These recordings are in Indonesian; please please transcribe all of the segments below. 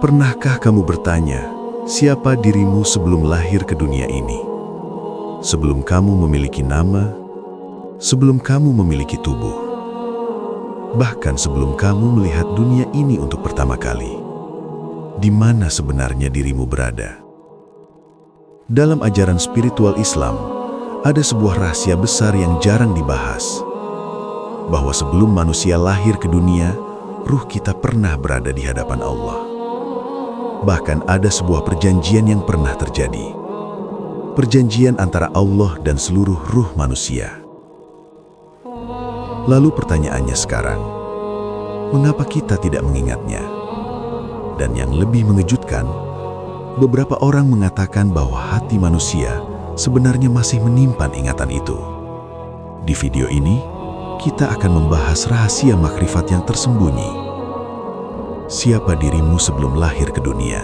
Pernahkah kamu bertanya, siapa dirimu sebelum lahir ke dunia ini? Sebelum kamu memiliki nama, sebelum kamu memiliki tubuh, bahkan sebelum kamu melihat dunia ini untuk pertama kali. Di mana sebenarnya dirimu berada? Dalam ajaran spiritual Islam, ada sebuah rahasia besar yang jarang dibahas, bahwa sebelum manusia lahir ke dunia, ruh kita pernah berada di hadapan Allah. Bahkan ada sebuah perjanjian yang pernah terjadi, perjanjian antara Allah dan seluruh ruh manusia. Lalu pertanyaannya sekarang, mengapa kita tidak mengingatnya? Dan yang lebih mengejutkan, beberapa orang mengatakan bahwa hati manusia sebenarnya masih menyimpan ingatan itu. Di video ini, kita akan membahas rahasia makrifat yang tersembunyi. Siapa dirimu sebelum lahir ke dunia?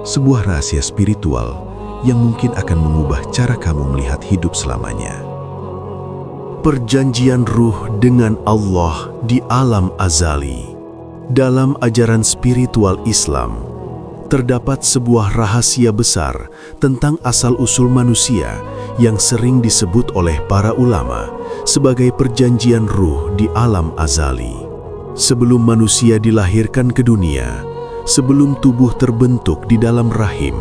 Sebuah rahasia spiritual yang mungkin akan mengubah cara kamu melihat hidup selamanya. Perjanjian ruh dengan Allah di alam azali. Dalam ajaran spiritual Islam, terdapat sebuah rahasia besar tentang asal-usul manusia yang sering disebut oleh para ulama sebagai perjanjian ruh di alam azali. Sebelum manusia dilahirkan ke dunia, sebelum tubuh terbentuk di dalam rahim,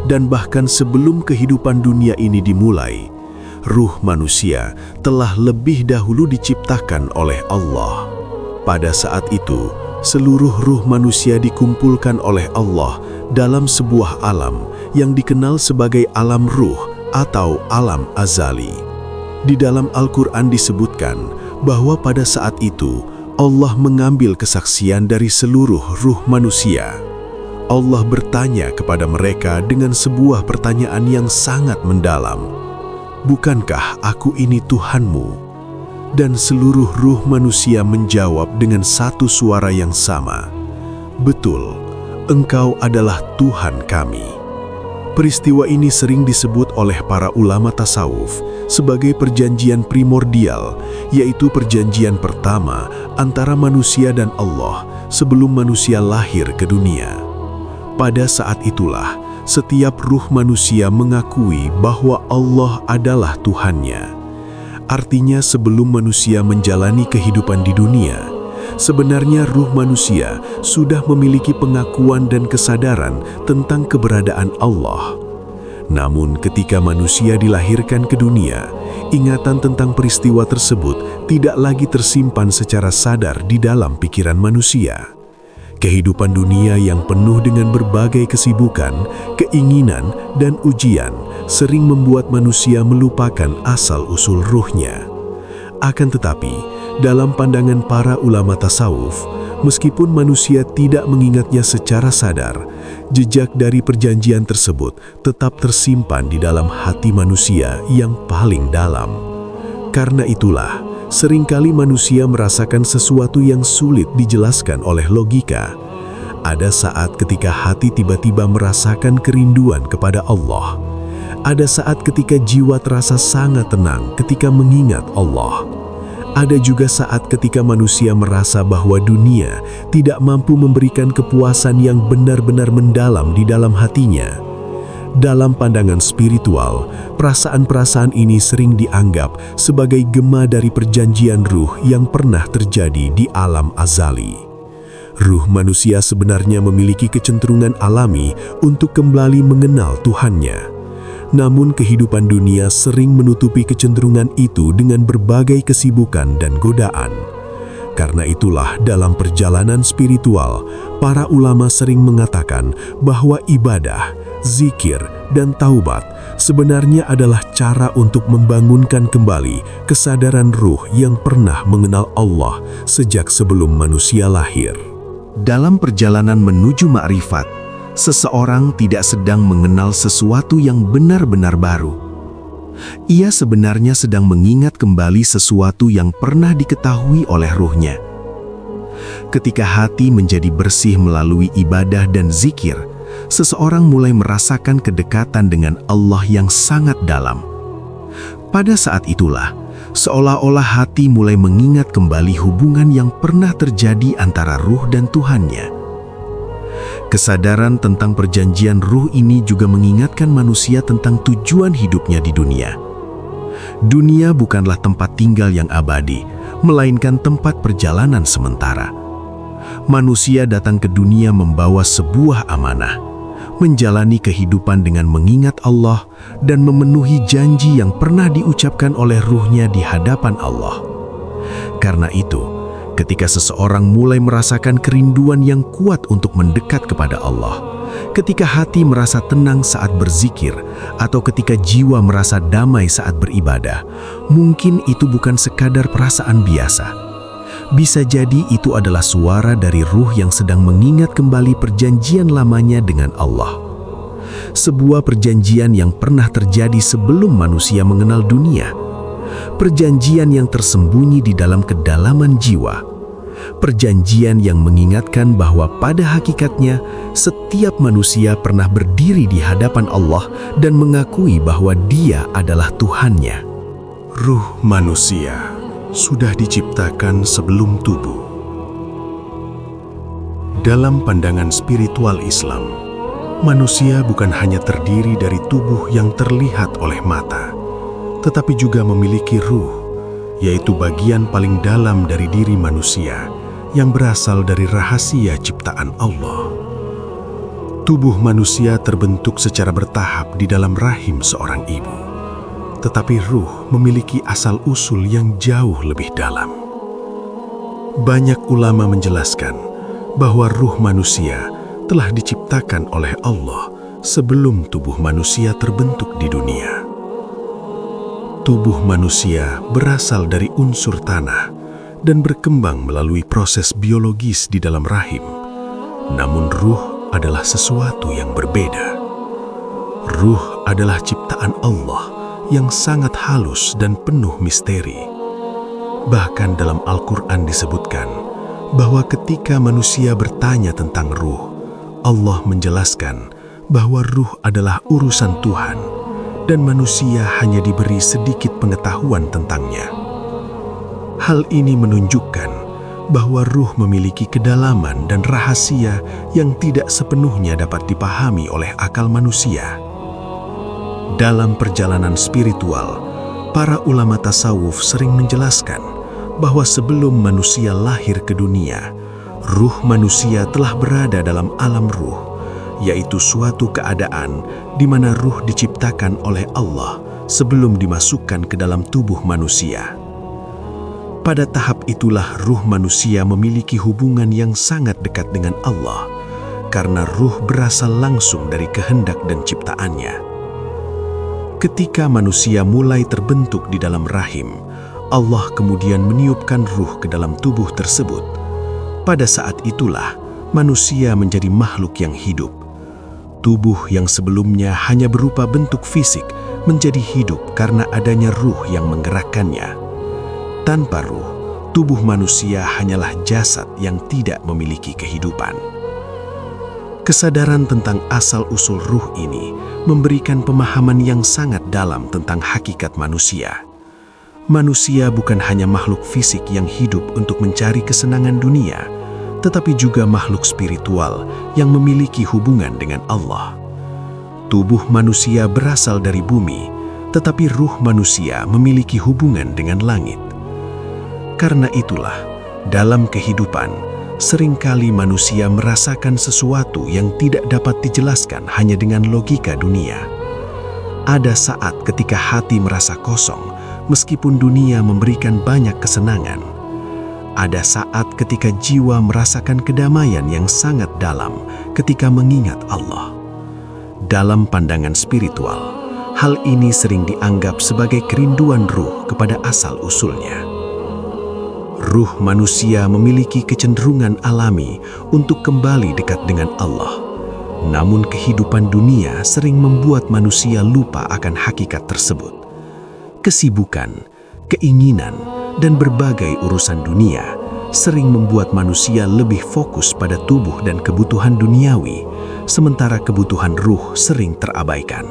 dan bahkan sebelum kehidupan dunia ini dimulai, ruh manusia telah lebih dahulu diciptakan oleh Allah. Pada saat itu, seluruh ruh manusia dikumpulkan oleh Allah dalam sebuah alam yang dikenal sebagai alam ruh atau alam azali. Di dalam Al-Quran disebutkan bahwa pada saat itu Allah mengambil kesaksian dari seluruh ruh manusia. Allah bertanya kepada mereka dengan sebuah pertanyaan yang sangat mendalam. Bukankah aku ini Tuhanmu? Dan seluruh ruh manusia menjawab dengan satu suara yang sama. Betul, Engkau adalah Tuhan kami. Peristiwa ini sering disebut oleh para ulama tasawuf sebagai perjanjian primordial, yaitu perjanjian pertama antara manusia dan Allah sebelum manusia lahir ke dunia. Pada saat itulah, setiap ruh manusia mengakui bahwa Allah adalah Tuhannya. Artinya sebelum manusia menjalani kehidupan di dunia, sebenarnya ruh manusia sudah memiliki pengakuan dan kesadaran tentang keberadaan Allah. Namun ketika manusia dilahirkan ke dunia, ingatan tentang peristiwa tersebut tidak lagi tersimpan secara sadar di dalam pikiran manusia. Kehidupan dunia yang penuh dengan berbagai kesibukan, keinginan, dan ujian sering membuat manusia melupakan asal-usul ruhnya. Akan tetapi, dalam pandangan para ulama tasawuf, meskipun manusia tidak mengingatnya secara sadar, jejak dari perjanjian tersebut tetap tersimpan di dalam hati manusia yang paling dalam. Karena itulah, seringkali manusia merasakan sesuatu yang sulit dijelaskan oleh logika. Ada saat ketika hati tiba-tiba merasakan kerinduan kepada Allah. Ada saat ketika jiwa terasa sangat tenang ketika mengingat Allah. Ada juga saat ketika manusia merasa bahwa dunia tidak mampu memberikan kepuasan yang benar-benar mendalam di dalam hatinya. Dalam pandangan spiritual, perasaan-perasaan ini sering dianggap sebagai gema dari perjanjian ruh yang pernah terjadi di alam azali. Ruh manusia sebenarnya memiliki kecenderungan alami untuk kembali mengenal Tuhannya. Namun kehidupan dunia sering menutupi kecenderungan itu dengan berbagai kesibukan dan godaan. Karena itulah dalam perjalanan spiritual, para ulama sering mengatakan bahwa ibadah, zikir, dan taubat sebenarnya adalah cara untuk membangunkan kembali kesadaran ruh yang pernah mengenal Allah sejak sebelum manusia lahir. Dalam perjalanan menuju makrifat, seseorang tidak sedang mengenal sesuatu yang benar-benar baru. Ia sebenarnya sedang mengingat kembali sesuatu yang pernah diketahui oleh ruhnya. Ketika hati menjadi bersih melalui ibadah dan zikir, seseorang mulai merasakan kedekatan dengan Allah yang sangat dalam. Pada saat itulah, seolah-olah hati mulai mengingat kembali hubungan yang pernah terjadi antara ruh dan Tuhannya. Kesadaran tentang perjanjian ruh ini juga mengingatkan manusia tentang tujuan hidupnya di dunia. Dunia bukanlah tempat tinggal yang abadi, melainkan tempat perjalanan sementara. Manusia datang ke dunia membawa sebuah amanah, menjalani kehidupan dengan mengingat Allah dan memenuhi janji yang pernah diucapkan oleh ruhnya di hadapan Allah. Karena itu, ketika seseorang mulai merasakan kerinduan yang kuat untuk mendekat kepada Allah, ketika hati merasa tenang saat berzikir, atau ketika jiwa merasa damai saat beribadah, mungkin itu bukan sekadar perasaan biasa. Bisa jadi itu adalah suara dari ruh yang sedang mengingat kembali perjanjian lamanya dengan Allah. Sebuah perjanjian yang pernah terjadi sebelum manusia mengenal dunia. Perjanjian yang tersembunyi di dalam kedalaman jiwa. Perjanjian yang mengingatkan bahwa pada hakikatnya setiap manusia pernah berdiri di hadapan Allah dan mengakui bahwa Dia adalah Tuhannya. Ruh manusia sudah diciptakan sebelum tubuh. Dalam pandangan spiritual Islam, manusia bukan hanya terdiri dari tubuh yang terlihat oleh mata, tetapi juga memiliki ruh, yaitu bagian paling dalam dari diri manusia yang berasal dari rahasia ciptaan Allah. Tubuh manusia terbentuk secara bertahap di dalam rahim seorang ibu. Tetapi ruh memiliki asal-usul yang jauh lebih dalam. Banyak ulama menjelaskan bahwa ruh manusia telah diciptakan oleh Allah sebelum tubuh manusia terbentuk di dunia. Tubuh manusia berasal dari unsur tanah dan berkembang melalui proses biologis di dalam rahim. Namun ruh adalah sesuatu yang berbeda. Ruh adalah ciptaan Allah yang sangat halus dan penuh misteri. Bahkan dalam Al-Quran disebutkan bahwa ketika manusia bertanya tentang ruh, Allah menjelaskan bahwa ruh adalah urusan Tuhan dan manusia hanya diberi sedikit pengetahuan tentangnya. Hal ini menunjukkan bahwa ruh memiliki kedalaman dan rahasia yang tidak sepenuhnya dapat dipahami oleh akal manusia. Dalam perjalanan spiritual, para ulama tasawuf sering menjelaskan bahwa sebelum manusia lahir ke dunia, ruh manusia telah berada dalam alam ruh, yaitu suatu keadaan di mana ruh diciptakan oleh Allah sebelum dimasukkan ke dalam tubuh manusia. Pada tahap itulah ruh manusia memiliki hubungan yang sangat dekat dengan Allah, karena ruh berasal langsung dari kehendak dan ciptaannya. Ketika manusia mulai terbentuk di dalam rahim, Allah kemudian meniupkan ruh ke dalam tubuh tersebut. Pada saat itulah, manusia menjadi makhluk yang hidup. Tubuh yang sebelumnya hanya berupa bentuk fisik menjadi hidup karena adanya ruh yang menggerakkannya. Tanpa ruh, tubuh manusia hanyalah jasad yang tidak memiliki kehidupan. Kesadaran tentang asal-usul ruh ini memberikan pemahaman yang sangat dalam tentang hakikat manusia. Manusia bukan hanya makhluk fisik yang hidup untuk mencari kesenangan dunia, tetapi juga makhluk spiritual yang memiliki hubungan dengan Allah. Tubuh manusia berasal dari bumi, tetapi ruh manusia memiliki hubungan dengan langit. Karena itulah, dalam kehidupan, seringkali manusia merasakan sesuatu yang tidak dapat dijelaskan hanya dengan logika dunia. Ada saat ketika hati merasa kosong, meskipun dunia memberikan banyak kesenangan. Ada saat ketika jiwa merasakan kedamaian yang sangat dalam ketika mengingat Allah. Dalam pandangan spiritual, hal ini sering dianggap sebagai kerinduan ruh kepada asal-usulnya. Ruh manusia memiliki kecenderungan alami untuk kembali dekat dengan Allah. Namun kehidupan dunia sering membuat manusia lupa akan hakikat tersebut. Kesibukan, keinginan, dan berbagai urusan dunia sering membuat manusia lebih fokus pada tubuh dan kebutuhan duniawi, sementara kebutuhan ruh sering terabaikan.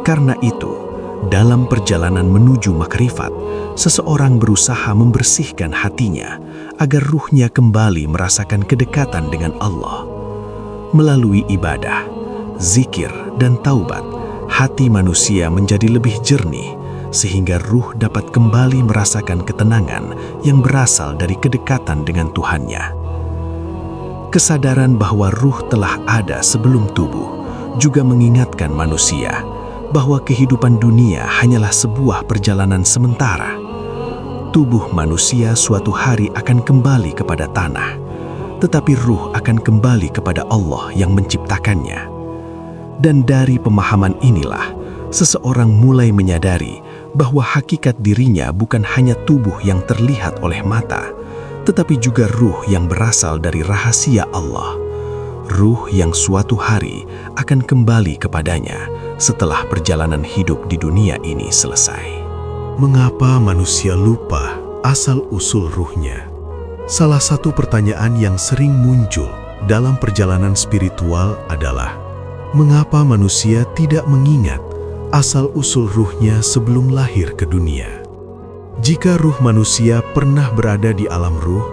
Karena itu, dalam perjalanan menuju makrifat, seseorang berusaha membersihkan hatinya agar ruhnya kembali merasakan kedekatan dengan Allah. Melalui ibadah, zikir, dan taubat, hati manusia menjadi lebih jernih, sehingga ruh dapat kembali merasakan ketenangan yang berasal dari kedekatan dengan Tuhannya. Kesadaran bahwa ruh telah ada sebelum tubuh juga mengingatkan manusia bahwa kehidupan dunia hanyalah sebuah perjalanan sementara. Tubuh manusia suatu hari akan kembali kepada tanah, tetapi ruh akan kembali kepada Allah yang menciptakannya. Dan dari pemahaman inilah, seseorang mulai menyadari bahwa hakikat dirinya bukan hanya tubuh yang terlihat oleh mata, tetapi juga ruh yang berasal dari rahasia Allah. Ruh yang suatu hari akan kembali kepadanya setelah perjalanan hidup di dunia ini selesai. Mengapa manusia lupa asal-usul ruhnya? Salah satu pertanyaan yang sering muncul dalam perjalanan spiritual adalah, mengapa manusia tidak mengingat asal-usul ruhnya sebelum lahir ke dunia? Jika ruh manusia pernah berada di alam ruh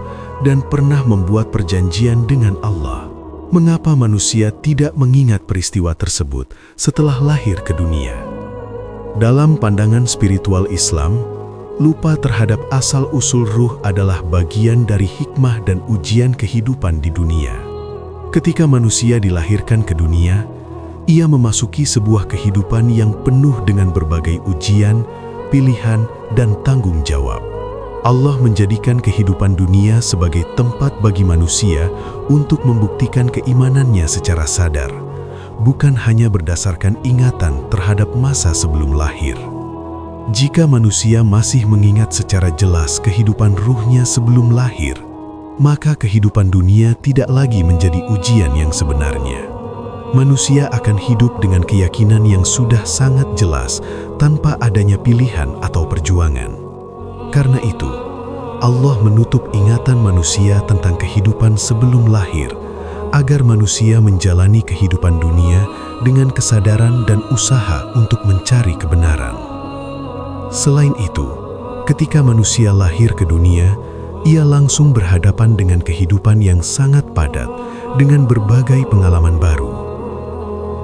dan pernah membuat perjanjian dengan Allah, mengapa manusia tidak mengingat peristiwa tersebut setelah lahir ke dunia? Dalam pandangan spiritual Islam, lupa terhadap asal-usul ruh adalah bagian dari hikmah dan ujian kehidupan di dunia. Ketika manusia dilahirkan ke dunia, ia memasuki sebuah kehidupan yang penuh dengan berbagai ujian, pilihan, dan tanggung jawab. Allah menjadikan kehidupan dunia sebagai tempat bagi manusia untuk membuktikan keimanannya secara sadar, bukan hanya berdasarkan ingatan terhadap masa sebelum lahir. Jika manusia masih mengingat secara jelas kehidupan ruhnya sebelum lahir, maka kehidupan dunia tidak lagi menjadi ujian yang sebenarnya. Manusia akan hidup dengan keyakinan yang sudah sangat jelas tanpa adanya pilihan atau perjuangan. Karena itu, Allah menutup ingatan manusia tentang kehidupan sebelum lahir, agar manusia menjalani kehidupan dunia dengan kesadaran dan usaha untuk mencari kebenaran. Selain itu, ketika manusia lahir ke dunia, ia langsung berhadapan dengan kehidupan yang sangat padat dengan berbagai pengalaman baru.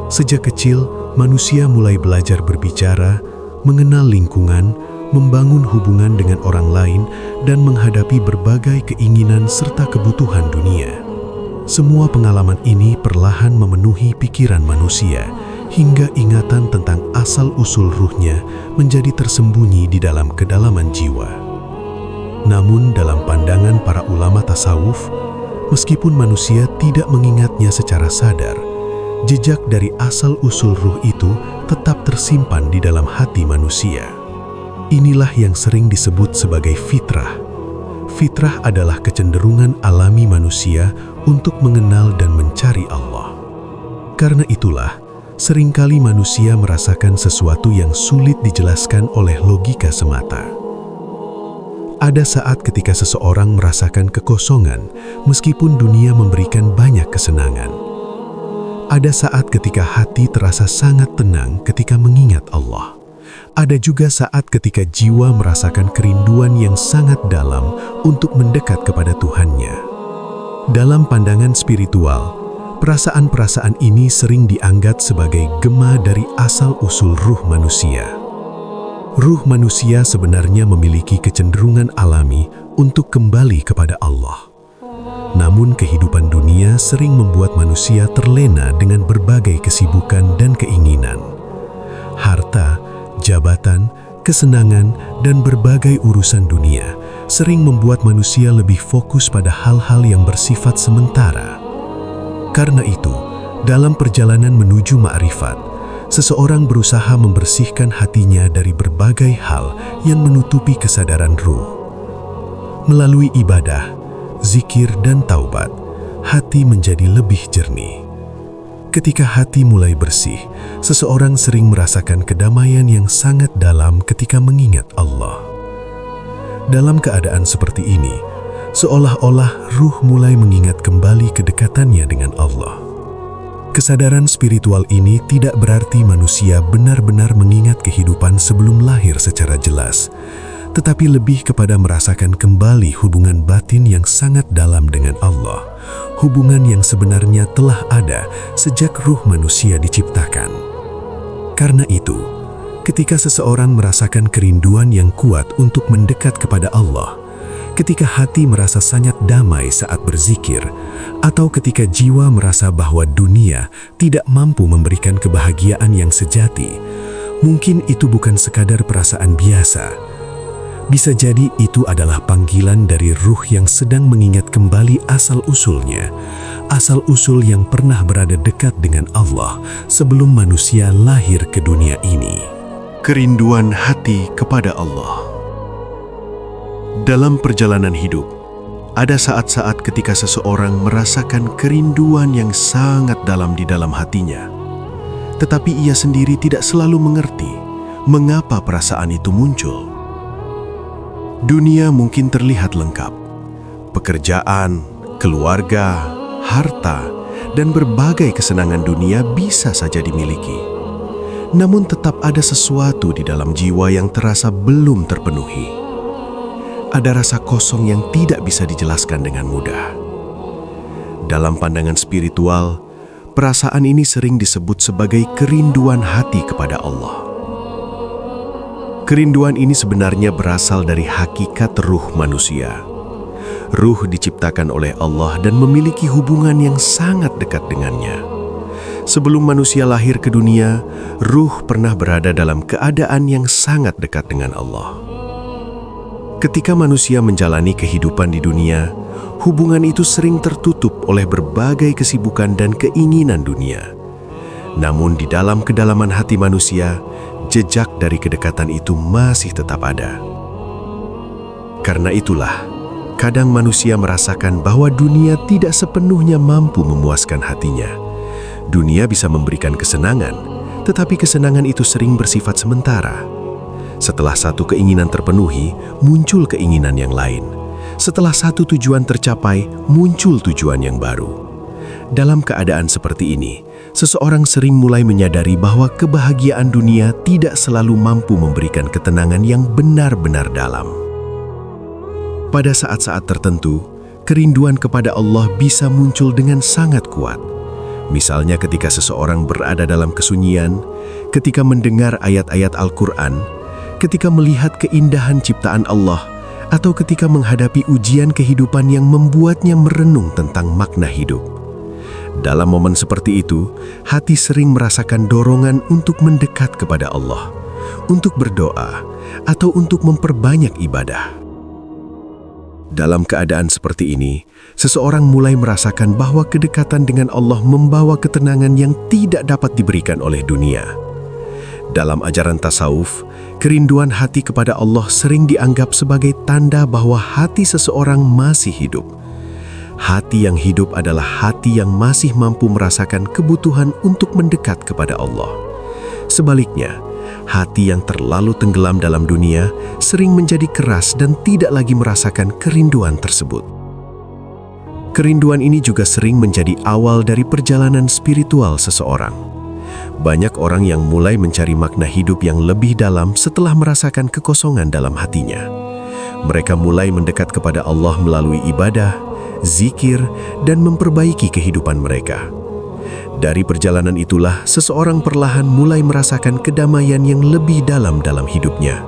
Sejak kecil, manusia mulai belajar berbicara, mengenal lingkungan, membangun hubungan dengan orang lain, dan menghadapi berbagai keinginan serta kebutuhan dunia. Semua pengalaman ini perlahan memenuhi pikiran manusia, hingga ingatan tentang asal-usul ruhnya menjadi tersembunyi di dalam kedalaman jiwa. Namun dalam pandangan para ulama tasawuf, meskipun manusia tidak mengingatnya secara sadar, jejak dari asal-usul ruh itu tetap tersimpan di dalam hati manusia. Inilah yang sering disebut sebagai fitrah. Fitrah adalah kecenderungan alami manusia untuk mengenal dan mencari Allah. Karena itulah, seringkali manusia merasakan sesuatu yang sulit dijelaskan oleh logika semata. Ada saat ketika seseorang merasakan kekosongan, meskipun dunia memberikan banyak kesenangan. Ada saat ketika hati terasa sangat tenang ketika mengingat Allah. Ada juga saat ketika jiwa merasakan kerinduan yang sangat dalam untuk mendekat kepada Tuhannya. Dalam pandangan spiritual, perasaan-perasaan ini sering dianggap sebagai gema dari asal-usul ruh manusia. Ruh manusia sebenarnya memiliki kecenderungan alami untuk kembali kepada Allah. Namun kehidupan dunia sering membuat manusia terlena dengan berbagai kesibukan dan keinginan. Harta, jabatan, kesenangan, dan berbagai urusan dunia sering membuat manusia lebih fokus pada hal-hal yang bersifat sementara. Karena itu, dalam perjalanan menuju ma'rifat, seseorang berusaha membersihkan hatinya dari berbagai hal yang menutupi kesadaran ruh. Melalui ibadah, zikir, dan taubat, hati menjadi lebih jernih. Ketika hati mulai bersih, seseorang sering merasakan kedamaian yang sangat dalam ketika mengingat Allah. Dalam keadaan seperti ini, seolah-olah ruh mulai mengingat kembali kedekatannya dengan Allah. Kesadaran spiritual ini tidak berarti manusia benar-benar mengingat kehidupan sebelum lahir secara jelas, tetapi lebih kepada merasakan kembali hubungan batin yang sangat dalam dengan Allah, hubungan yang sebenarnya telah ada sejak ruh manusia diciptakan. Karena itu, ketika seseorang merasakan kerinduan yang kuat untuk mendekat kepada Allah, ketika hati merasa sangat damai saat berzikir, atau ketika jiwa merasa bahwa dunia tidak mampu memberikan kebahagiaan yang sejati, mungkin itu bukan sekadar perasaan biasa. Bisa jadi itu adalah panggilan dari ruh yang sedang mengingat kembali asal-usulnya, asal-usul yang pernah berada dekat dengan Allah sebelum manusia lahir ke dunia ini. Kerinduan hati kepada Allah. Dalam perjalanan hidup, ada saat-saat ketika seseorang merasakan kerinduan yang sangat dalam di dalam hatinya. Tetapi ia sendiri tidak selalu mengerti mengapa perasaan itu muncul. Dunia mungkin terlihat lengkap. Pekerjaan, keluarga, harta, dan berbagai kesenangan dunia bisa saja dimiliki. Namun tetap ada sesuatu di dalam jiwa yang terasa belum terpenuhi. Ada rasa kosong yang tidak bisa dijelaskan dengan mudah. Dalam pandangan spiritual, perasaan ini sering disebut sebagai kerinduan hati kepada Allah. Kerinduan ini sebenarnya berasal dari hakikat ruh manusia. Ruh diciptakan oleh Allah dan memiliki hubungan yang sangat dekat dengannya. Sebelum manusia lahir ke dunia, ruh pernah berada dalam keadaan yang sangat dekat dengan Allah. Ketika manusia menjalani kehidupan di dunia, hubungan itu sering tertutup oleh berbagai kesibukan dan keinginan dunia. Namun di dalam kedalaman hati manusia, jejak dari kedekatan itu masih tetap ada. Karena itulah, kadang manusia merasakan bahwa dunia tidak sepenuhnya mampu memuaskan hatinya. Dunia bisa memberikan kesenangan, tetapi kesenangan itu sering bersifat sementara. Setelah satu keinginan terpenuhi, muncul keinginan yang lain. Setelah satu tujuan tercapai, muncul tujuan yang baru. Dalam keadaan seperti ini, seseorang sering mulai menyadari bahwa kebahagiaan dunia tidak selalu mampu memberikan ketenangan yang benar-benar dalam. Pada saat-saat tertentu, kerinduan kepada Allah bisa muncul dengan sangat kuat. Misalnya ketika seseorang berada dalam kesunyian, ketika mendengar ayat-ayat Al-Quran, ketika melihat keindahan ciptaan Allah, atau ketika menghadapi ujian kehidupan yang membuatnya merenung tentang makna hidup. Dalam momen seperti itu, hati sering merasakan dorongan untuk mendekat kepada Allah, untuk berdoa, atau untuk memperbanyak ibadah. Dalam keadaan seperti ini, seseorang mulai merasakan bahwa kedekatan dengan Allah membawa ketenangan yang tidak dapat diberikan oleh dunia. Dalam ajaran tasawuf, kerinduan hati kepada Allah sering dianggap sebagai tanda bahwa hati seseorang masih hidup. Hati yang hidup adalah hati yang masih mampu merasakan kebutuhan untuk mendekat kepada Allah. Sebaliknya, hati yang terlalu tenggelam dalam dunia sering menjadi keras dan tidak lagi merasakan kerinduan tersebut. Kerinduan ini juga sering menjadi awal dari perjalanan spiritual seseorang. Banyak orang yang mulai mencari makna hidup yang lebih dalam setelah merasakan kekosongan dalam hatinya. Mereka mulai mendekat kepada Allah melalui ibadah, zikir, dan memperbaiki kehidupan mereka. Dari perjalanan itulah, seseorang perlahan mulai merasakan kedamaian yang lebih dalam hidupnya.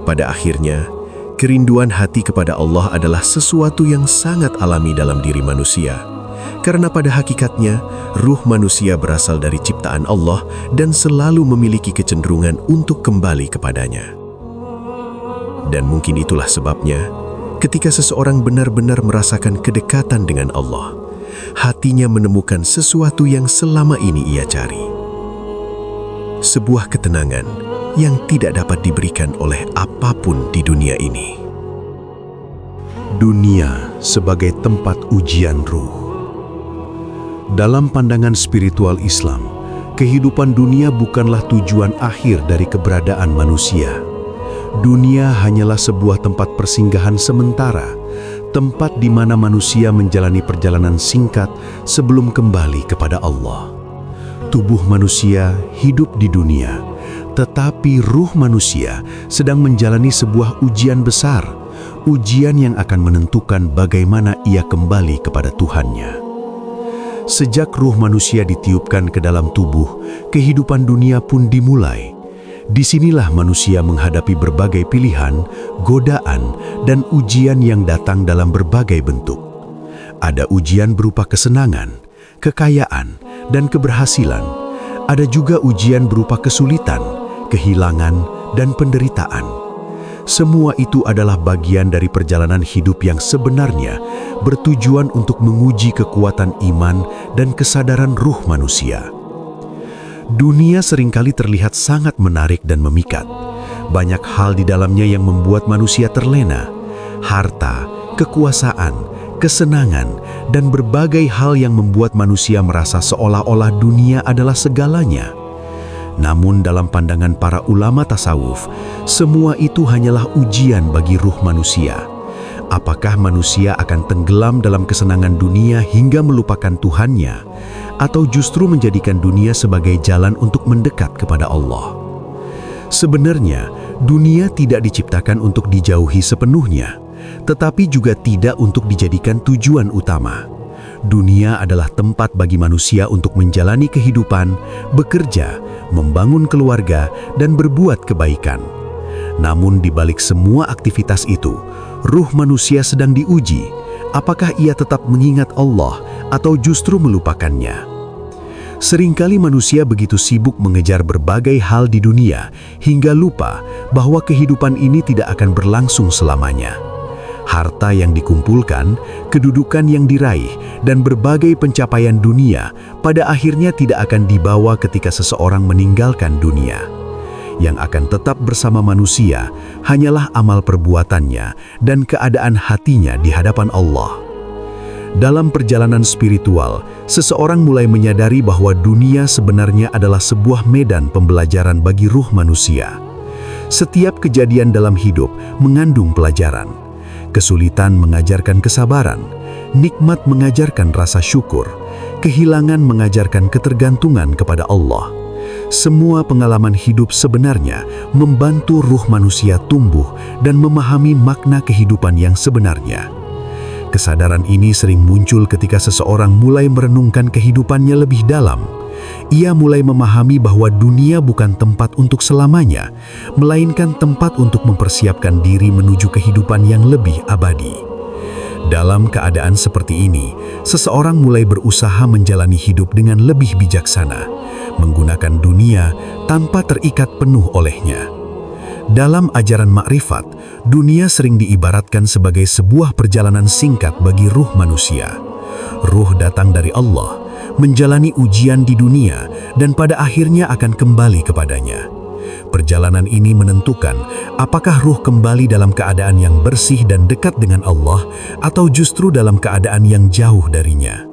Pada akhirnya, kerinduan hati kepada Allah adalah sesuatu yang sangat alami dalam diri manusia. Karena pada hakikatnya, ruh manusia berasal dari ciptaan Allah dan selalu memiliki kecenderungan untuk kembali kepadanya. Dan mungkin itulah sebabnya, ketika seseorang benar-benar merasakan kedekatan dengan Allah, hatinya menemukan sesuatu yang selama ini ia cari. Sebuah ketenangan yang tidak dapat diberikan oleh apapun di dunia ini. Dunia sebagai tempat ujian ruh. Dalam pandangan spiritual Islam, kehidupan dunia bukanlah tujuan akhir dari keberadaan manusia. Dunia hanyalah sebuah tempat persinggahan sementara, tempat di mana manusia menjalani perjalanan singkat sebelum kembali kepada Allah. Tubuh manusia hidup di dunia, Tetapi ruh manusia sedang menjalani sebuah ujian besar, ujian yang akan menentukan bagaimana ia kembali kepada Tuhannya. Sejak ruh manusia ditiupkan ke dalam tubuh, kehidupan dunia pun dimulai. Disinilah manusia menghadapi berbagai pilihan, godaan, dan ujian yang datang dalam berbagai bentuk. Ada ujian berupa kesenangan, kekayaan, dan keberhasilan. Ada juga ujian berupa kesulitan, kehilangan, dan penderitaan. Semua itu adalah bagian dari perjalanan hidup yang sebenarnya bertujuan untuk menguji kekuatan iman dan kesadaran ruh manusia. Dunia seringkali terlihat sangat menarik dan memikat. Banyak hal di dalamnya yang membuat manusia terlena. Harta, kekuasaan, kesenangan, dan berbagai hal yang membuat manusia merasa seolah-olah dunia adalah segalanya. Namun dalam pandangan para ulama tasawuf, semua itu hanyalah ujian bagi ruh manusia. Apakah manusia akan tenggelam dalam kesenangan dunia hingga melupakan Tuhannya, atau justru menjadikan dunia sebagai jalan untuk mendekat kepada Allah? Sebenarnya, dunia tidak diciptakan untuk dijauhi sepenuhnya, tetapi juga tidak untuk dijadikan tujuan utama. Dunia adalah tempat bagi manusia untuk menjalani kehidupan, bekerja, membangun keluarga, dan berbuat kebaikan. Namun di balik semua aktivitas itu, ruh manusia sedang diuji. Apakah ia tetap mengingat Allah atau justru melupakannya? Seringkali manusia begitu sibuk mengejar berbagai hal di dunia hingga lupa bahwa kehidupan ini tidak akan berlangsung selamanya. Harta yang dikumpulkan, kedudukan yang diraih, dan berbagai pencapaian dunia pada akhirnya tidak akan dibawa ketika seseorang meninggalkan dunia. Yang akan tetap bersama manusia hanyalah amal perbuatannya dan keadaan hatinya di hadapan Allah. Dalam perjalanan spiritual, seseorang mulai menyadari bahwa dunia sebenarnya adalah sebuah medan pembelajaran bagi ruh manusia. Setiap kejadian dalam hidup mengandung pelajaran. Kesulitan mengajarkan kesabaran, nikmat mengajarkan rasa syukur, kehilangan mengajarkan ketergantungan kepada Allah. Semua pengalaman hidup sebenarnya membantu ruh manusia tumbuh dan memahami makna kehidupan yang sebenarnya. Kesadaran ini sering muncul ketika seseorang mulai merenungkan kehidupannya lebih dalam. Ia mulai memahami bahwa dunia bukan tempat untuk selamanya, melainkan tempat untuk mempersiapkan diri menuju kehidupan yang lebih abadi. Dalam keadaan seperti ini, seseorang mulai berusaha menjalani hidup dengan lebih bijaksana, menggunakan dunia tanpa terikat penuh olehnya. Dalam ajaran makrifat, dunia sering diibaratkan sebagai sebuah perjalanan singkat bagi ruh manusia. Ruh datang dari Allah, menjalani ujian di dunia, dan pada akhirnya akan kembali kepadanya. Perjalanan ini menentukan apakah ruh kembali dalam keadaan yang bersih dan dekat dengan Allah, atau justru dalam keadaan yang jauh darinya.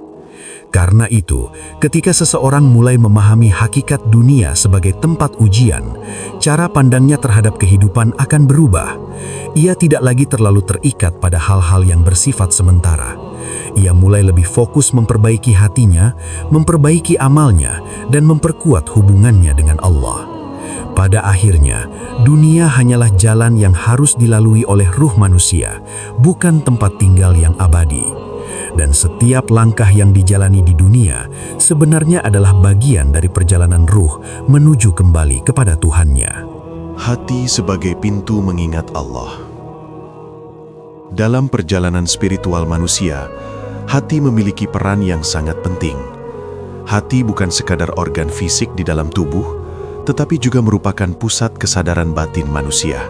Karena itu, ketika seseorang mulai memahami hakikat dunia sebagai tempat ujian, cara pandangnya terhadap kehidupan akan berubah. Ia tidak lagi terlalu terikat pada hal-hal yang bersifat sementara. Ia mulai lebih fokus memperbaiki hatinya, memperbaiki amalnya, dan memperkuat hubungannya dengan Allah. Pada akhirnya, dunia hanyalah jalan yang harus dilalui oleh ruh manusia, bukan tempat tinggal yang abadi. Dan setiap langkah yang dijalani di dunia sebenarnya adalah bagian dari perjalanan ruh menuju kembali kepada Tuhannya. Hati sebagai pintu mengingat Allah. Dalam perjalanan spiritual manusia, hati memiliki peran yang sangat penting. Hati bukan sekadar organ fisik di dalam tubuh, tetapi juga merupakan pusat kesadaran batin manusia.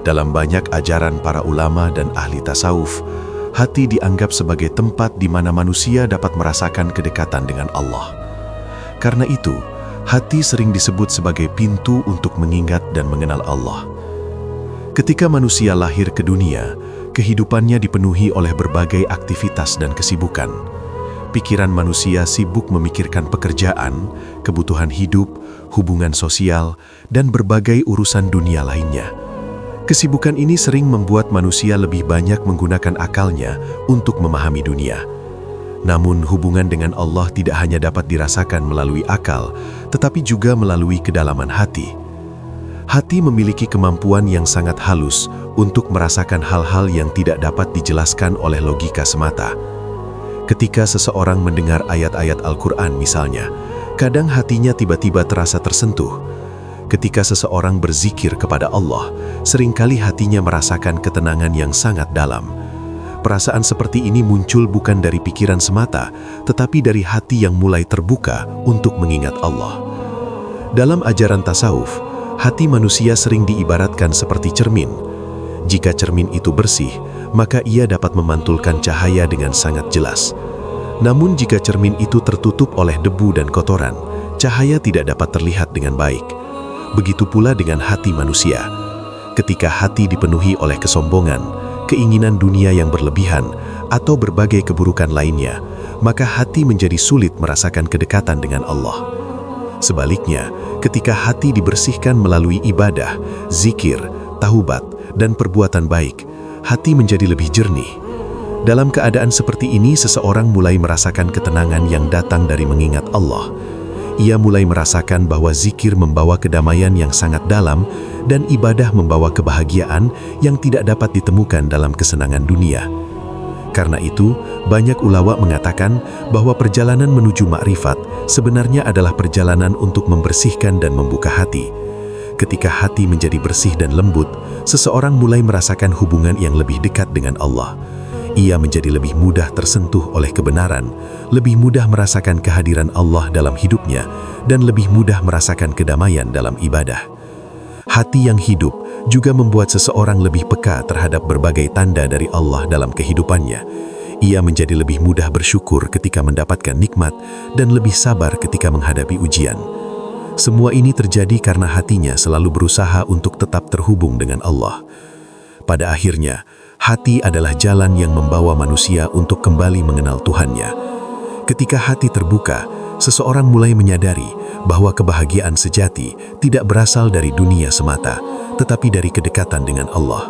Dalam banyak ajaran para ulama dan ahli tasawuf, hati dianggap sebagai tempat di mana manusia dapat merasakan kedekatan dengan Allah. Karena itu, hati sering disebut sebagai pintu untuk mengingat dan mengenal Allah. Ketika manusia lahir ke dunia, kehidupannya dipenuhi oleh berbagai aktivitas dan kesibukan. Pikiran manusia sibuk memikirkan pekerjaan, kebutuhan hidup, hubungan sosial, dan berbagai urusan dunia lainnya. Kesibukan ini sering membuat manusia lebih banyak menggunakan akalnya untuk memahami dunia. Namun hubungan dengan Allah tidak hanya dapat dirasakan melalui akal, tetapi juga melalui kedalaman hati. Hati memiliki kemampuan yang sangat halus untuk merasakan hal-hal yang tidak dapat dijelaskan oleh logika semata. Ketika seseorang mendengar ayat-ayat Al-Quran misalnya, kadang hatinya tiba-tiba terasa tersentuh. Ketika seseorang berzikir kepada Allah, seringkali hatinya merasakan ketenangan yang sangat dalam. Perasaan seperti ini muncul bukan dari pikiran semata, tetapi dari hati yang mulai terbuka untuk mengingat Allah. Dalam ajaran tasawuf, hati manusia sering diibaratkan seperti cermin. Jika cermin itu bersih, maka ia dapat memantulkan cahaya dengan sangat jelas. Namun jika cermin itu tertutup oleh debu dan kotoran, cahaya tidak dapat terlihat dengan baik. Begitu pula dengan hati manusia. Ketika hati dipenuhi oleh kesombongan, keinginan dunia yang berlebihan, atau berbagai keburukan lainnya, maka hati menjadi sulit merasakan kedekatan dengan Allah. Sebaliknya, ketika hati dibersihkan melalui ibadah, zikir, taubat, dan perbuatan baik, hati menjadi lebih jernih. Dalam keadaan seperti ini, seseorang mulai merasakan ketenangan yang datang dari mengingat Allah. Ia mulai merasakan bahwa zikir membawa kedamaian yang sangat dalam dan ibadah membawa kebahagiaan yang tidak dapat ditemukan dalam kesenangan dunia. Karena itu, banyak ulama mengatakan bahwa perjalanan menuju makrifat sebenarnya adalah perjalanan untuk membersihkan dan membuka hati. Ketika hati menjadi bersih dan lembut, seseorang mulai merasakan hubungan yang lebih dekat dengan Allah. Ia menjadi lebih mudah tersentuh oleh kebenaran, lebih mudah merasakan kehadiran Allah dalam hidupnya, dan lebih mudah merasakan kedamaian dalam ibadah. Hati yang hidup juga membuat seseorang lebih peka terhadap berbagai tanda dari Allah dalam kehidupannya. Ia menjadi lebih mudah bersyukur ketika mendapatkan nikmat dan lebih sabar ketika menghadapi ujian. Semua ini terjadi karena hatinya selalu berusaha untuk tetap terhubung dengan Allah. Pada akhirnya, hati adalah jalan yang membawa manusia untuk kembali mengenal Tuhannya. Ketika hati terbuka, seseorang mulai menyadari bahwa kebahagiaan sejati tidak berasal dari dunia semata, tetapi dari kedekatan dengan Allah.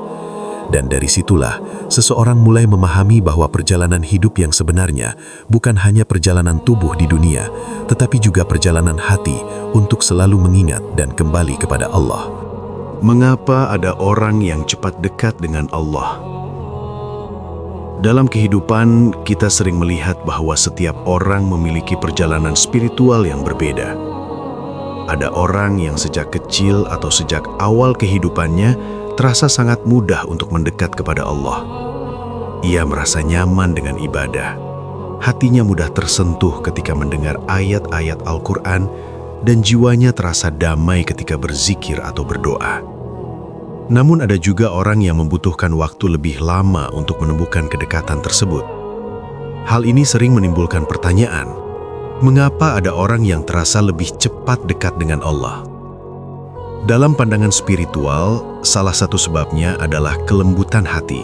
Dan dari situlah, seseorang mulai memahami bahwa perjalanan hidup yang sebenarnya bukan hanya perjalanan tubuh di dunia, tetapi juga perjalanan hati untuk selalu mengingat dan kembali kepada Allah. Mengapa ada orang yang cepat dekat dengan Allah? Dalam kehidupan, kita sering melihat bahwa setiap orang memiliki perjalanan spiritual yang berbeda. Ada orang yang sejak kecil atau sejak awal kehidupannya terasa sangat mudah untuk mendekat kepada Allah. Ia merasa nyaman dengan ibadah. Hatinya mudah tersentuh ketika mendengar ayat-ayat Al-Quran dan jiwanya terasa damai ketika berzikir atau berdoa. Namun ada juga orang yang membutuhkan waktu lebih lama untuk menemukan kedekatan tersebut. Hal ini sering menimbulkan pertanyaan, mengapa ada orang yang terasa lebih cepat dekat dengan Allah? Dalam pandangan spiritual, salah satu sebabnya adalah kelembutan hati.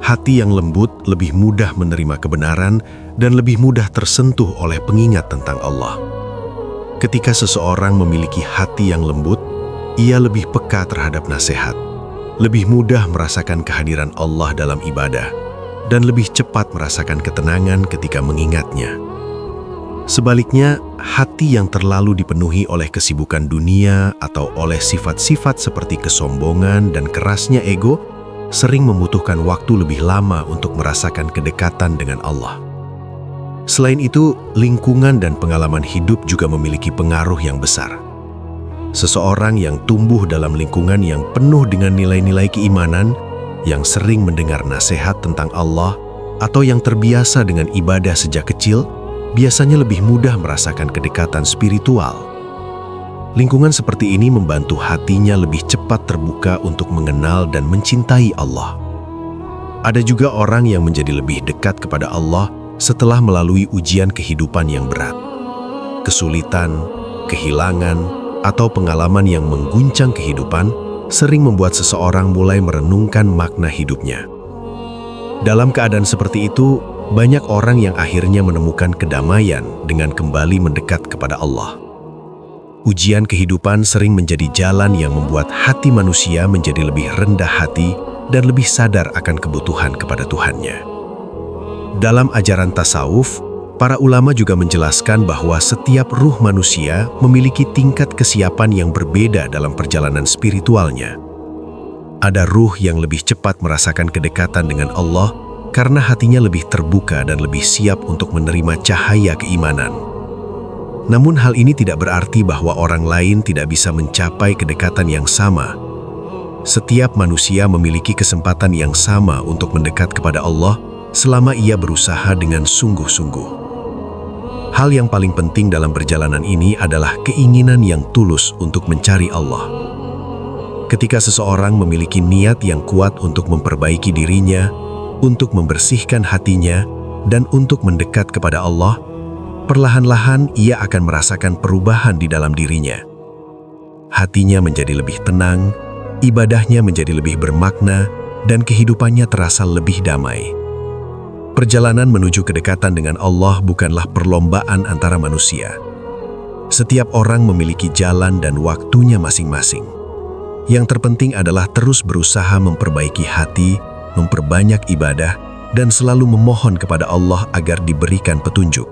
Hati yang lembut lebih mudah menerima kebenaran dan lebih mudah tersentuh oleh pengingat tentang Allah. Ketika seseorang memiliki hati yang lembut, ia lebih peka terhadap nasihat, lebih mudah merasakan kehadiran Allah dalam ibadah, dan lebih cepat merasakan ketenangan ketika mengingatnya. Sebaliknya, hati yang terlalu dipenuhi oleh kesibukan dunia atau oleh sifat-sifat seperti kesombongan dan kerasnya ego sering membutuhkan waktu lebih lama untuk merasakan kedekatan dengan Allah. Selain itu, lingkungan dan pengalaman hidup juga memiliki pengaruh yang besar. Seseorang yang tumbuh dalam lingkungan yang penuh dengan nilai-nilai keimanan, yang sering mendengar nasihat tentang Allah, atau yang terbiasa dengan ibadah sejak kecil, biasanya lebih mudah merasakan kedekatan spiritual. Lingkungan seperti ini membantu hatinya lebih cepat terbuka untuk mengenal dan mencintai Allah. Ada juga orang yang menjadi lebih dekat kepada Allah setelah melalui ujian kehidupan yang berat. Kesulitan, kehilangan, atau pengalaman yang mengguncang kehidupan sering membuat seseorang mulai merenungkan makna hidupnya. Dalam keadaan seperti itu, banyak orang yang akhirnya menemukan kedamaian dengan kembali mendekat kepada Allah. Ujian kehidupan sering menjadi jalan yang membuat hati manusia menjadi lebih rendah hati dan lebih sadar akan kebutuhan kepada Tuhannya. Dalam ajaran tasawuf, Para ulama juga menjelaskan bahwa setiap ruh manusia memiliki tingkat kesiapan yang berbeda dalam perjalanan spiritualnya. Ada ruh yang lebih cepat merasakan kedekatan dengan Allah karena hatinya lebih terbuka dan lebih siap untuk menerima cahaya keimanan. Namun hal ini tidak berarti bahwa orang lain tidak bisa mencapai kedekatan yang sama. Setiap manusia memiliki kesempatan yang sama untuk mendekat kepada Allah selama ia berusaha dengan sungguh-sungguh. Hal yang paling penting dalam perjalanan ini adalah keinginan yang tulus untuk mencari Allah. Ketika seseorang memiliki niat yang kuat untuk memperbaiki dirinya, untuk membersihkan hatinya, dan untuk mendekat kepada Allah, perlahan-lahan ia akan merasakan perubahan di dalam dirinya. Hatinya menjadi lebih tenang, ibadahnya menjadi lebih bermakna, dan kehidupannya terasa lebih damai. Perjalanan menuju kedekatan dengan Allah bukanlah perlombaan antara manusia. Setiap orang memiliki jalan dan waktunya masing-masing. Yang terpenting adalah terus berusaha memperbaiki hati, memperbanyak ibadah, dan selalu memohon kepada Allah agar diberikan petunjuk.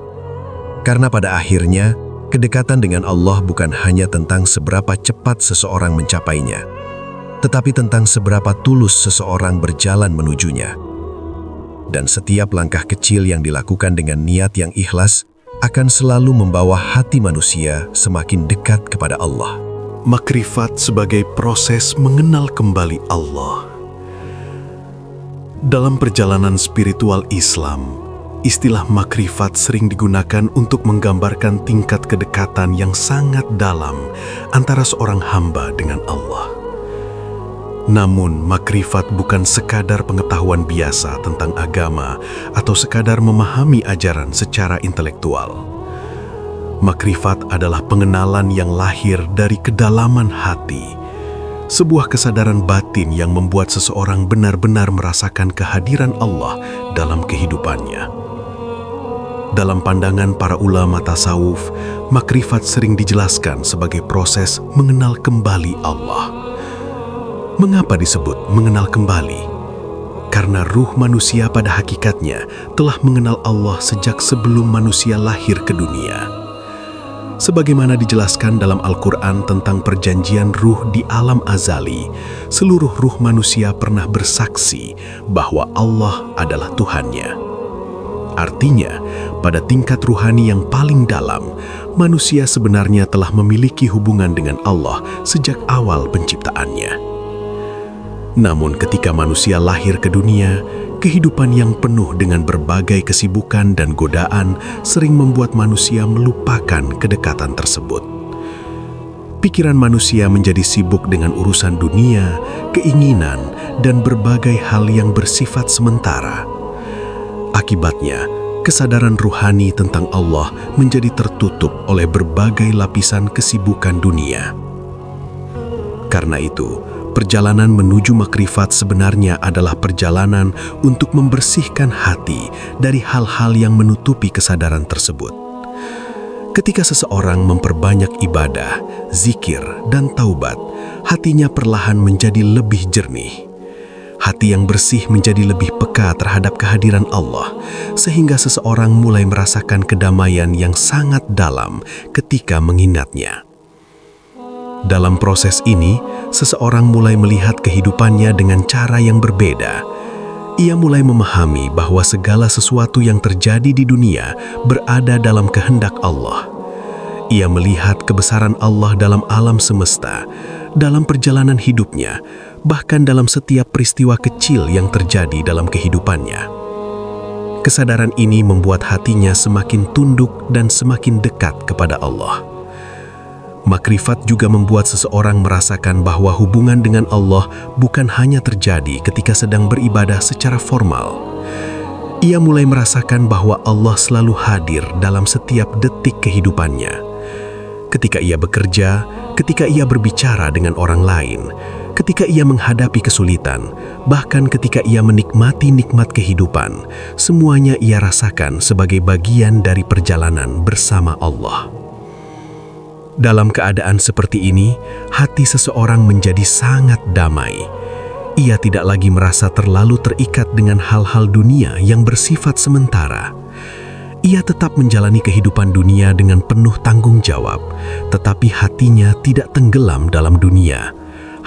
Karena pada akhirnya, kedekatan dengan Allah bukan hanya tentang seberapa cepat seseorang mencapainya, tetapi tentang seberapa tulus seseorang berjalan menujunya. Dan setiap langkah kecil yang dilakukan dengan niat yang ikhlas akan selalu membawa hati manusia semakin dekat kepada Allah. Makrifat sebagai proses mengenal kembali Allah. Dalam perjalanan spiritual Islam, istilah makrifat sering digunakan untuk menggambarkan tingkat kedekatan yang sangat dalam antara seorang hamba dengan Allah. Namun, makrifat bukan sekadar pengetahuan biasa tentang agama atau sekadar memahami ajaran secara intelektual. Makrifat adalah pengenalan yang lahir dari kedalaman hati, sebuah kesadaran batin yang membuat seseorang benar-benar merasakan kehadiran Allah dalam kehidupannya. Dalam pandangan para ulama tasawuf, makrifat sering dijelaskan sebagai proses mengenal kembali Allah. Mengapa disebut mengenal kembali? Karena ruh manusia pada hakikatnya telah mengenal Allah sejak sebelum manusia lahir ke dunia. Sebagaimana dijelaskan dalam Al-Quran tentang perjanjian ruh di alam azali, seluruh ruh manusia pernah bersaksi bahwa Allah adalah Tuhannya. Artinya, pada tingkat ruhani yang paling dalam, manusia sebenarnya telah memiliki hubungan dengan Allah sejak awal penciptaannya. Namun ketika manusia lahir ke dunia, kehidupan yang penuh dengan berbagai kesibukan dan godaan sering membuat manusia melupakan kedekatan tersebut. Pikiran manusia menjadi sibuk dengan urusan dunia, keinginan, dan berbagai hal yang bersifat sementara. Akibatnya, kesadaran ruhani tentang Allah menjadi tertutup oleh berbagai lapisan kesibukan dunia. Karena itu, perjalanan menuju makrifat sebenarnya adalah perjalanan untuk membersihkan hati dari hal-hal yang menutupi kesadaran tersebut. Ketika seseorang memperbanyak ibadah, zikir, dan taubat, hatinya perlahan menjadi lebih jernih. Hati yang bersih menjadi lebih peka terhadap kehadiran Allah, sehingga seseorang mulai merasakan kedamaian yang sangat dalam ketika mengingatnya. Dalam proses ini, seseorang mulai melihat kehidupannya dengan cara yang berbeda. Ia mulai memahami bahwa segala sesuatu yang terjadi di dunia berada dalam kehendak Allah. Ia melihat kebesaran Allah dalam alam semesta, dalam perjalanan hidupnya, bahkan dalam setiap peristiwa kecil yang terjadi dalam kehidupannya. Kesadaran ini membuat hatinya semakin tunduk dan semakin dekat kepada Allah. Makrifat juga membuat seseorang merasakan bahwa hubungan dengan Allah bukan hanya terjadi ketika sedang beribadah secara formal. Ia mulai merasakan bahwa Allah selalu hadir dalam setiap detik kehidupannya. Ketika ia bekerja, ketika ia berbicara dengan orang lain, ketika ia menghadapi kesulitan, bahkan ketika ia menikmati nikmat kehidupan, semuanya ia rasakan sebagai bagian dari perjalanan bersama Allah. Dalam keadaan seperti ini, hati seseorang menjadi sangat damai. Ia tidak lagi merasa terlalu terikat dengan hal-hal dunia yang bersifat sementara. Ia tetap menjalani kehidupan dunia dengan penuh tanggung jawab, tetapi hatinya tidak tenggelam dalam dunia.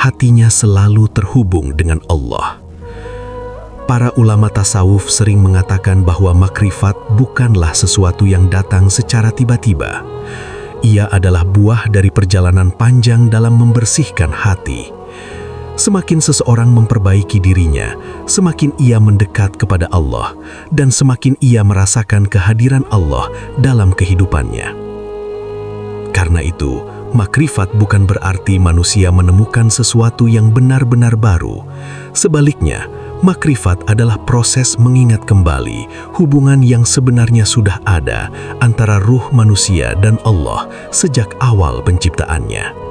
Hatinya selalu terhubung dengan Allah. Para ulama tasawuf sering mengatakan bahwa makrifat bukanlah sesuatu yang datang secara tiba-tiba. Ia adalah buah dari perjalanan panjang dalam membersihkan hati. Semakin seseorang memperbaiki dirinya, semakin ia mendekat kepada Allah, dan semakin ia merasakan kehadiran Allah dalam kehidupannya. Karena itu, makrifat bukan berarti manusia menemukan sesuatu yang benar-benar baru. Sebaliknya, makrifat adalah proses mengingat kembali hubungan yang sebenarnya sudah ada antara ruh manusia dan Allah sejak awal penciptaannya.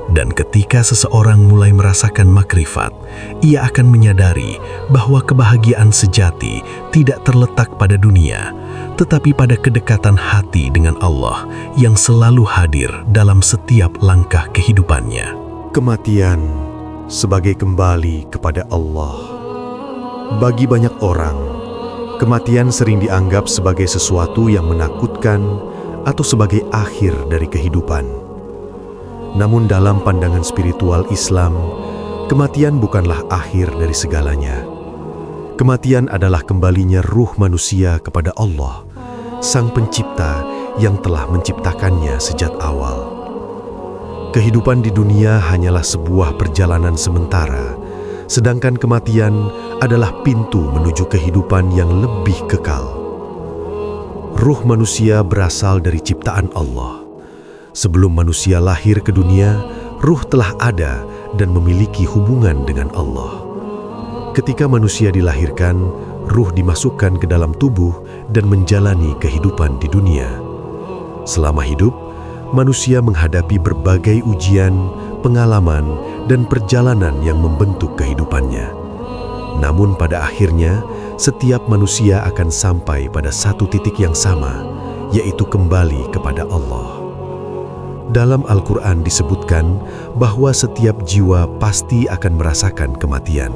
Dan ketika seseorang mulai merasakan makrifat, ia akan menyadari bahwa kebahagiaan sejati tidak terletak pada dunia, tetapi pada kedekatan hati dengan Allah yang selalu hadir dalam setiap langkah kehidupannya. Kematian sebagai kembali kepada Allah. Bagi banyak orang, kematian sering dianggap sebagai sesuatu yang menakutkan atau sebagai akhir dari kehidupan. Namun dalam pandangan spiritual Islam, kematian bukanlah akhir dari segalanya. Kematian adalah kembalinya ruh manusia kepada Allah, Sang Pencipta yang telah menciptakannya sejak awal. Kehidupan di dunia hanyalah sebuah perjalanan sementara, sedangkan kematian adalah pintu menuju kehidupan yang lebih kekal. Ruh manusia berasal dari ciptaan Allah. Sebelum manusia lahir ke dunia, ruh telah ada dan memiliki hubungan dengan Allah. Ketika manusia dilahirkan, ruh dimasukkan ke dalam tubuh dan menjalani kehidupan di dunia. Selama hidup, manusia menghadapi berbagai ujian, pengalaman, dan perjalanan yang membentuk kehidupannya. Namun pada akhirnya, setiap manusia akan sampai pada satu titik yang sama, yaitu kembali kepada Allah. Dalam Al-Quran disebutkan bahwa setiap jiwa pasti akan merasakan kematian.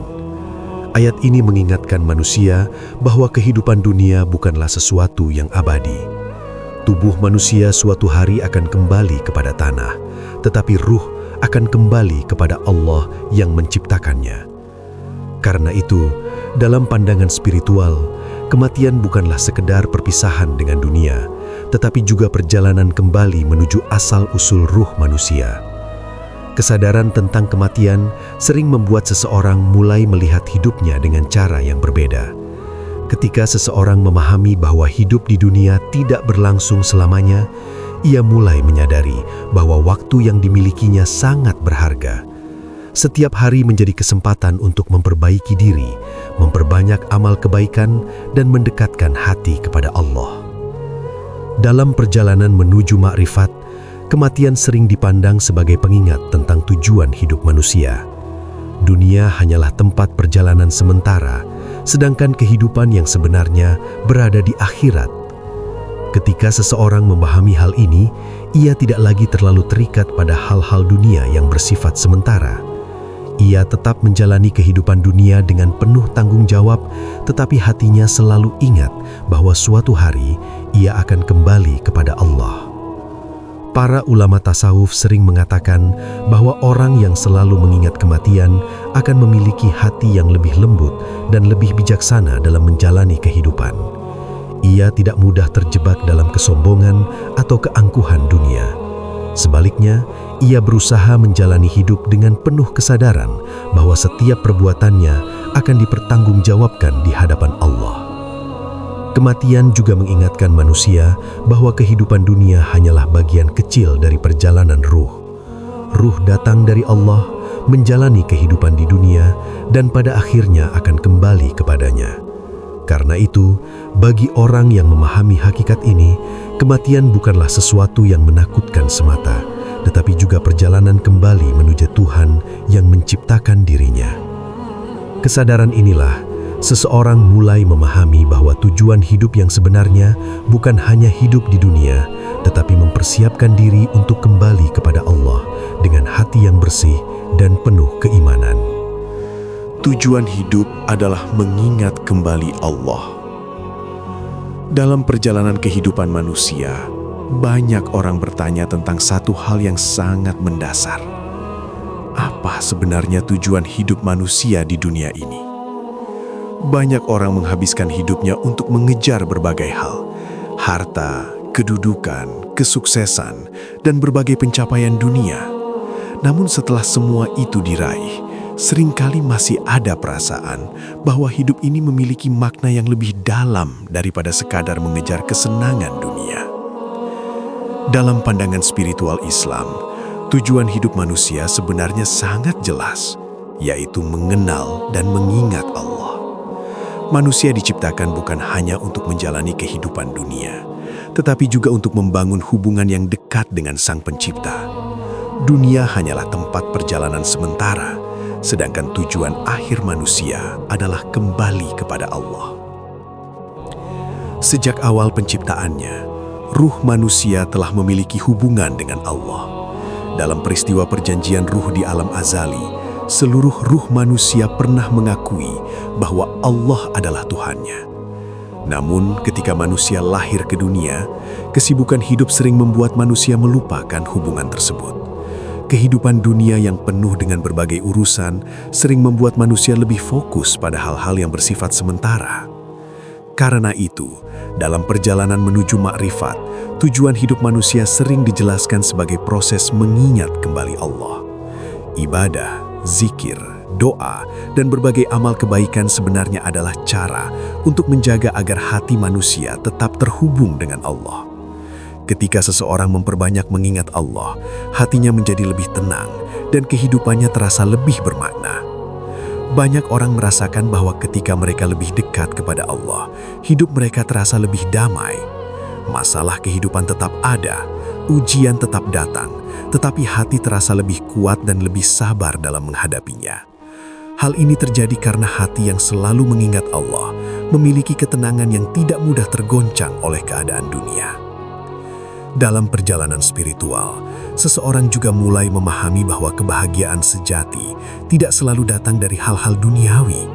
Ayat ini mengingatkan manusia bahwa kehidupan dunia bukanlah sesuatu yang abadi. Tubuh manusia suatu hari akan kembali kepada tanah, tetapi ruh akan kembali kepada Allah yang menciptakannya. Karena itu, dalam pandangan spiritual, kematian bukanlah sekedar perpisahan dengan dunia, tetapi juga perjalanan kembali menuju asal-usul ruh manusia. Kesadaran tentang kematian sering membuat seseorang mulai melihat hidupnya dengan cara yang berbeda. Ketika seseorang memahami bahwa hidup di dunia tidak berlangsung selamanya, ia mulai menyadari bahwa waktu yang dimilikinya sangat berharga. Setiap hari menjadi kesempatan untuk memperbaiki diri, memperbanyak amal kebaikan, dan mendekatkan hati kepada Allah. Dalam perjalanan menuju makrifat, kematian sering dipandang sebagai pengingat tentang tujuan hidup manusia. Dunia hanyalah tempat perjalanan sementara, sedangkan kehidupan yang sebenarnya berada di akhirat. Ketika seseorang memahami hal ini, ia tidak lagi terlalu terikat pada hal-hal dunia yang bersifat sementara. Ia tetap menjalani kehidupan dunia dengan penuh tanggung jawab, tetapi hatinya selalu ingat bahwa suatu hari ia akan kembali kepada Allah. Para ulama tasawuf sering mengatakan bahwa orang yang selalu mengingat kematian akan memiliki hati yang lebih lembut dan lebih bijaksana dalam menjalani kehidupan. Ia tidak mudah terjebak dalam kesombongan atau keangkuhan dunia. Sebaliknya, ia berusaha menjalani hidup dengan penuh kesadaran bahwa setiap perbuatannya akan dipertanggungjawabkan di hadapan Allah. Kematian juga mengingatkan manusia bahwa kehidupan dunia hanyalah bagian kecil dari perjalanan ruh. Ruh datang dari Allah, menjalani kehidupan di dunia, dan pada akhirnya akan kembali kepadanya. Karena itu, bagi orang yang memahami hakikat ini, kematian bukanlah sesuatu yang menakutkan semata, tetapi juga perjalanan kembali menuju Tuhan yang menciptakan dirinya. Kesadaran inilah seseorang mulai memahami bahwa tujuan hidup yang sebenarnya bukan hanya hidup di dunia, tetapi mempersiapkan diri untuk kembali kepada Allah dengan hati yang bersih dan penuh keimanan. Tujuan hidup adalah mengingat kembali Allah. Dalam perjalanan kehidupan manusia, banyak orang bertanya tentang satu hal yang sangat mendasar. Apa sebenarnya tujuan hidup manusia di dunia ini? Banyak orang menghabiskan hidupnya untuk mengejar berbagai hal, harta, kedudukan, kesuksesan, dan berbagai pencapaian dunia. Namun setelah semua itu diraih, seringkali masih ada perasaan bahwa hidup ini memiliki makna yang lebih dalam daripada sekadar mengejar kesenangan dunia. Dalam pandangan spiritual Islam, tujuan hidup manusia sebenarnya sangat jelas, yaitu mengenal dan mengingat Allah. Manusia diciptakan bukan hanya untuk menjalani kehidupan dunia, tetapi juga untuk membangun hubungan yang dekat dengan Sang Pencipta. Dunia hanyalah tempat perjalanan sementara, sedangkan tujuan akhir manusia adalah kembali kepada Allah. Sejak awal penciptaannya, ruh manusia telah memiliki hubungan dengan Allah. Dalam peristiwa perjanjian ruh di alam azali, seluruh ruh manusia pernah mengakui bahwa Allah adalah Tuhannya. Namun, ketika manusia lahir ke dunia, kesibukan hidup sering membuat manusia melupakan hubungan tersebut. Kehidupan dunia yang penuh dengan berbagai urusan sering membuat manusia lebih fokus pada hal-hal yang bersifat sementara. Karena itu, dalam perjalanan menuju makrifat, tujuan hidup manusia sering dijelaskan sebagai proses mengingat kembali Allah. Ibadah, zikir, doa, dan berbagai amal kebaikan sebenarnya adalah cara untuk menjaga agar hati manusia tetap terhubung dengan Allah. Ketika seseorang memperbanyak mengingat Allah, hatinya menjadi lebih tenang dan kehidupannya terasa lebih bermakna. Banyak orang merasakan bahwa ketika mereka lebih dekat kepada Allah, hidup mereka terasa lebih damai. Masalah kehidupan tetap ada, ujian tetap datang, tetapi hati terasa lebih kuat dan lebih sabar dalam menghadapinya. Hal ini terjadi karena hati yang selalu mengingat Allah memiliki ketenangan yang tidak mudah tergoncang oleh keadaan dunia. Dalam perjalanan spiritual, seseorang juga mulai memahami bahwa kebahagiaan sejati tidak selalu datang dari hal-hal duniawi.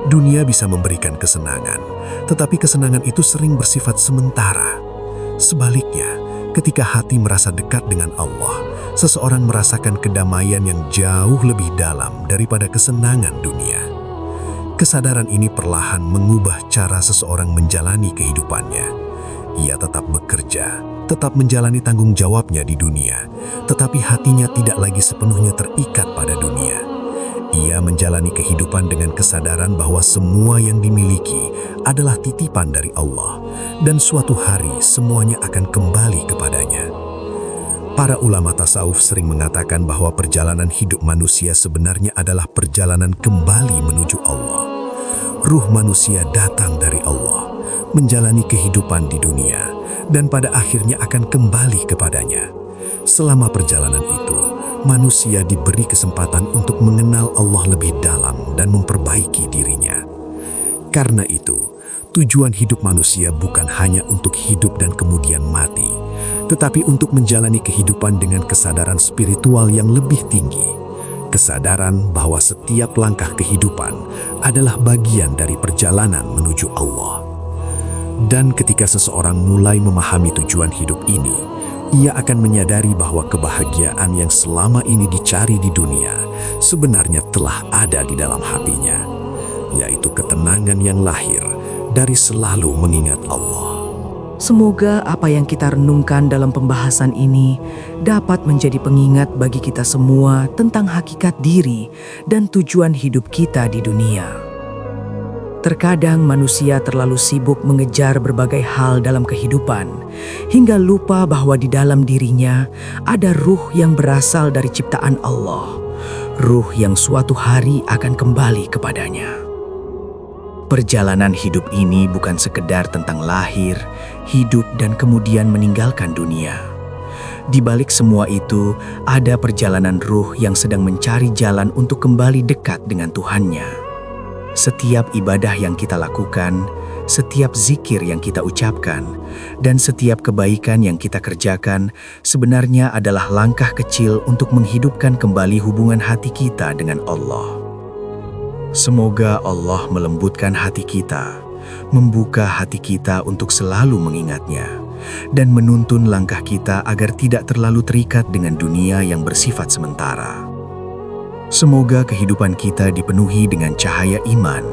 Dunia bisa memberikan kesenangan, tetapi kesenangan itu sering bersifat sementara. Sebaliknya, ketika hati merasa dekat dengan Allah, seseorang merasakan kedamaian yang jauh lebih dalam daripada kesenangan dunia. Kesadaran ini perlahan mengubah cara seseorang menjalani kehidupannya. Ia tetap bekerja, tetap menjalani tanggung jawabnya di dunia, tetapi hatinya tidak lagi sepenuhnya terikat pada dunia. Ia menjalani kehidupan dengan kesadaran bahwa semua yang dimiliki adalah titipan dari Allah, dan suatu hari semuanya akan kembali kepadanya. Para ulama tasawuf sering mengatakan bahwa perjalanan hidup manusia sebenarnya adalah perjalanan kembali menuju Allah. Ruh manusia datang dari Allah, menjalani kehidupan di dunia, dan pada akhirnya akan kembali kepadanya. Selama perjalanan itu, manusia diberi kesempatan untuk mengenal Allah lebih dalam dan memperbaiki dirinya. Karena itu, tujuan hidup manusia bukan hanya untuk hidup dan kemudian mati, tetapi untuk menjalani kehidupan dengan kesadaran spiritual yang lebih tinggi. Kesadaran bahwa setiap langkah kehidupan adalah bagian dari perjalanan menuju Allah. Dan ketika seseorang mulai memahami tujuan hidup ini, ia akan menyadari bahwa kebahagiaan yang selama ini dicari di dunia sebenarnya telah ada di dalam hatinya, yaitu ketenangan yang lahir dari selalu mengingat Allah. Semoga apa yang kita renungkan dalam pembahasan ini dapat menjadi pengingat bagi kita semua tentang hakikat diri dan tujuan hidup kita di dunia. Terkadang manusia terlalu sibuk mengejar berbagai hal dalam kehidupan, hingga lupa bahwa di dalam dirinya ada ruh yang berasal dari ciptaan Allah, ruh yang suatu hari akan kembali kepadanya. Perjalanan hidup ini bukan sekedar tentang lahir, hidup, dan kemudian meninggalkan dunia. Di balik semua itu, ada perjalanan ruh yang sedang mencari jalan untuk kembali dekat dengan Tuhannya. Setiap ibadah yang kita lakukan, setiap zikir yang kita ucapkan, dan setiap kebaikan yang kita kerjakan sebenarnya adalah langkah kecil untuk menghidupkan kembali hubungan hati kita dengan Allah. Semoga Allah melembutkan hati kita, membuka hati kita untuk selalu mengingatnya, dan menuntun langkah kita agar tidak terlalu terikat dengan dunia yang bersifat sementara. Semoga kehidupan kita dipenuhi dengan cahaya iman,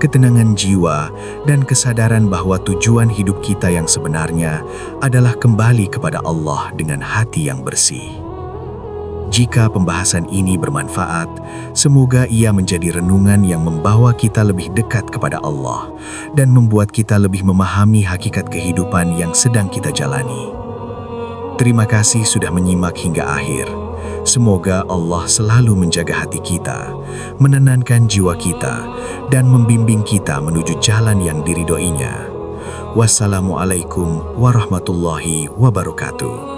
ketenangan jiwa, dan kesadaran bahwa tujuan hidup kita yang sebenarnya adalah kembali kepada Allah dengan hati yang bersih. Jika pembahasan ini bermanfaat, semoga ia menjadi renungan yang membawa kita lebih dekat kepada Allah dan membuat kita lebih memahami hakikat kehidupan yang sedang kita jalani. Terima kasih sudah menyimak hingga akhir. Semoga Allah selalu menjaga hati kita, menenangkan jiwa kita, dan membimbing kita menuju jalan yang diridhoinya. Wassalamualaikum warahmatullahi wabarakatuh.